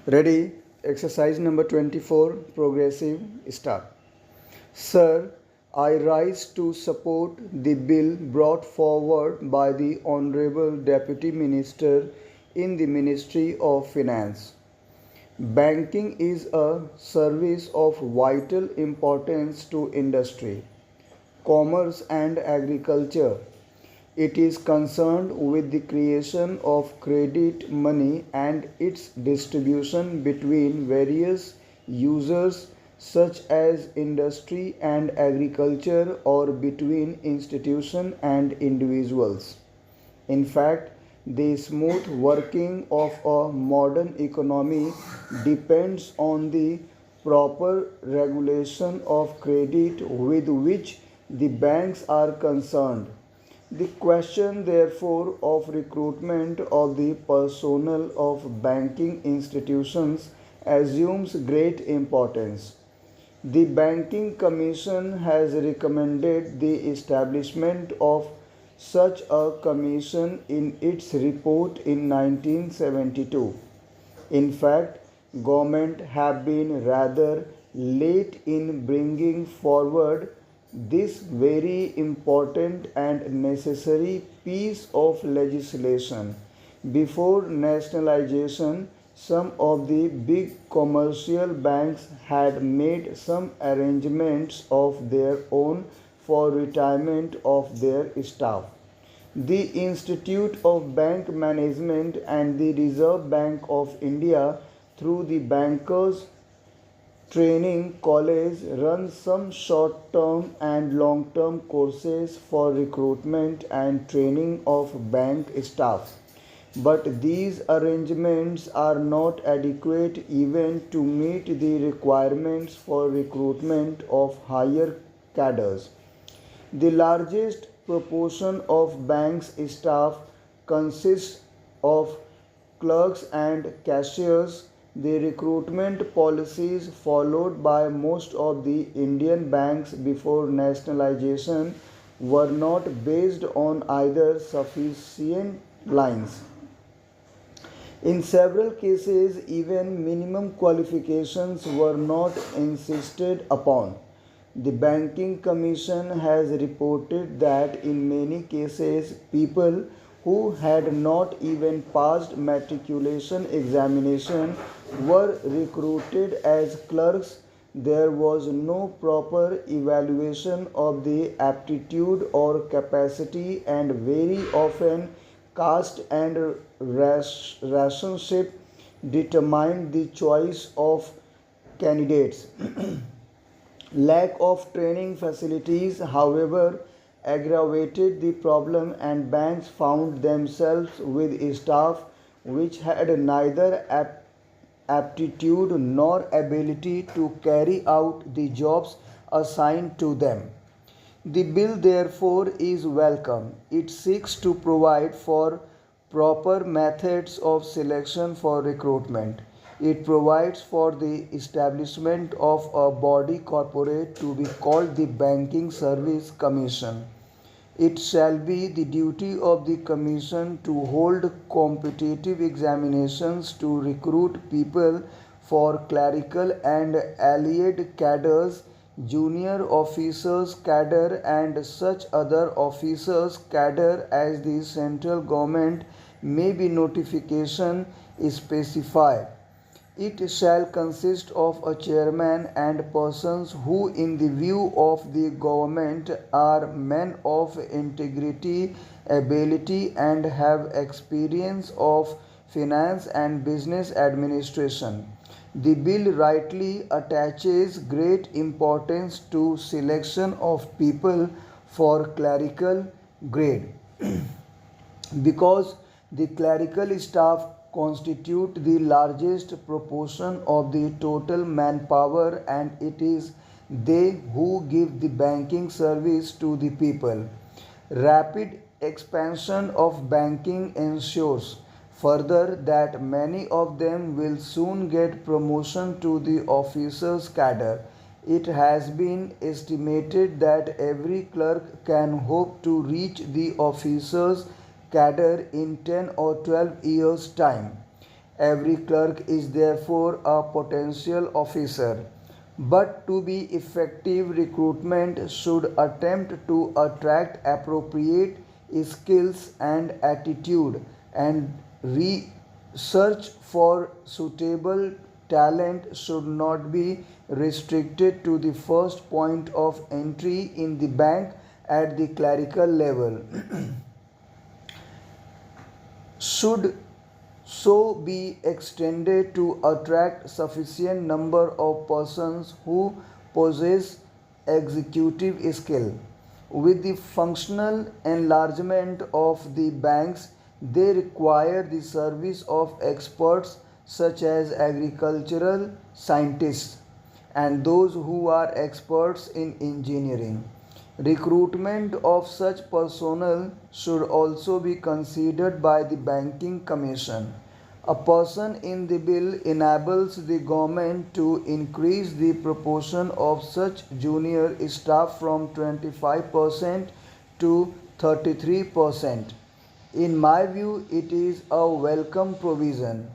Ready? Exercise number 24, progressive, start. Sir, I rise to support the bill brought forward by the Honorable Deputy Minister in the Ministry of Finance. Banking is a service of vital importance to industry, commerce, and agriculture. It is concerned with the creation of credit money and its distribution between various users such as industry and agriculture or between institutions and individuals. In fact, the smooth working of a modern economy depends on the proper regulation of credit with which the banks are concerned. The question, therefore, of recruitment of the personnel of banking institutions assumes great importance. The Banking Commission has recommended the establishment of such a commission in its report in 1972. In fact, government have been rather late in bringing forward this very important and necessary piece of legislation. Before nationalization, some of the big commercial banks had made some arrangements of their own for retirement of their staff. The Institute of Bank Management and the Reserve Bank of India, through the Bankers Training College, runs some short term and long term courses for recruitment and training of bank staff. But these arrangements are not adequate even to meet the requirements for recruitment of higher cadres. The largest proportion of banks staff consists of clerks and cashiers. The recruitment policies followed by most of the Indian banks before nationalization were not based on either sufficient lines. In several cases, even minimum qualifications were not insisted upon. The Banking Commission has reported that in many cases, people who had not even passed matriculation examination were recruited as clerks. There was no proper evaluation of the aptitude or capacity, and very often caste and rationship determined the choice of candidates. Lack of training facilities, however, aggravated the problem, and banks found themselves with staff which had neither aptitude nor ability to carry out the jobs assigned to them. The bill, therefore, is welcome. It seeks to provide for proper methods of selection for recruitment. It provides for the establishment of a body corporate to be called the Banking Service Commission. It shall be the duty of the Commission to hold competitive examinations to recruit people for clerical and allied cadres, junior officers cadre, and such other officers cadre as the central government may be notification specify. It shall consist of a chairman and persons who, in the view of the government, are men of integrity, ability, and have experience of finance and business administration. The bill rightly attaches great importance to selection of people for clerical grade because the clerical staff constitute the largest proportion of the total manpower, and it is they who give the banking service to the people. Rapid expansion of banking ensures further that many of them will soon get promotion to the officers cadre. It has been estimated that every clerk can hope to reach the officers cadre in 10 or 12 years' time. Every clerk is therefore a potential officer. But to be effective, recruitment should attempt to attract appropriate skills and attitude, and research for suitable talent should not be restricted to the first point of entry in the bank at the clerical level. Should so be extended to attract sufficient number of persons who possess executive skill. With the functional enlargement of the banks, they require the service of experts such as agricultural scientists and those who are experts in engineering. Recruitment of such personnel should also be considered by the Banking Commission. A person in the bill enables the government to increase the proportion of such junior staff from 25% to 33%. In my view, it is a welcome provision.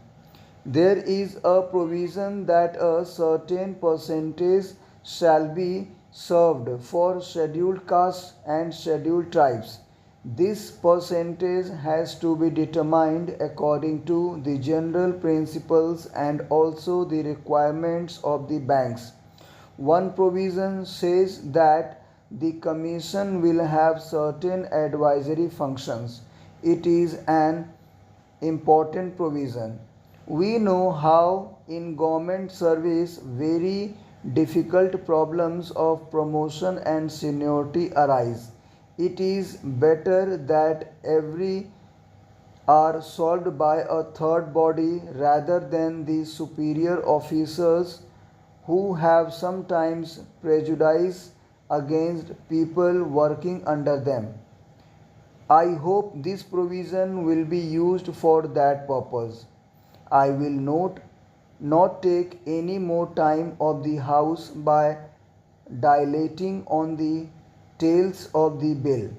There is a provision that a certain percentage shall be served for scheduled castes and scheduled tribes. This percentage has to be determined according to the general principles and also the requirements of the banks. One provision says that the commission will have certain advisory functions. It is an important provision. We know how in government service very difficult problems of promotion and seniority arise. It is better that every are solved by a third body rather than the superior officers who have sometimes prejudice against people working under them. I hope this provision will be used for that purpose. I will not take any more time of the House by dilating on the details of the bill.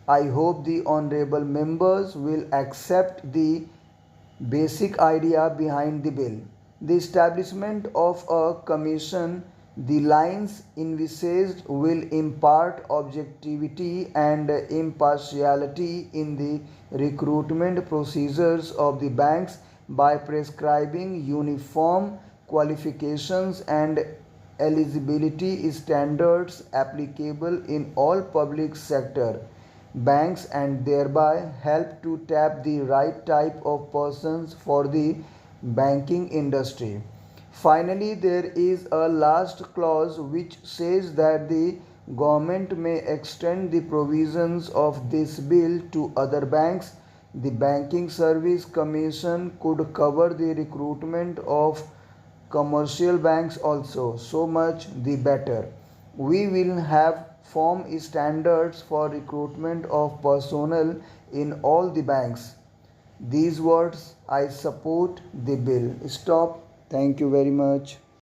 I hope the honorable members will accept the basic idea behind the bill. The establishment of a commission, the lines envisaged will impart objectivity and impartiality in the recruitment procedures of the banks by prescribing uniform qualifications and eligibility standards applicable in all public sector banks and thereby help to tap the right type of persons for the banking industry. Finally, there is a last clause which says that the government may extend the provisions of this bill to other banks. The Banking Service Commission could cover the recruitment of commercial banks also. So much the better. We will have form standards for recruitment of personnel in all the banks. These words, I support the bill. Stop. Thank you very much.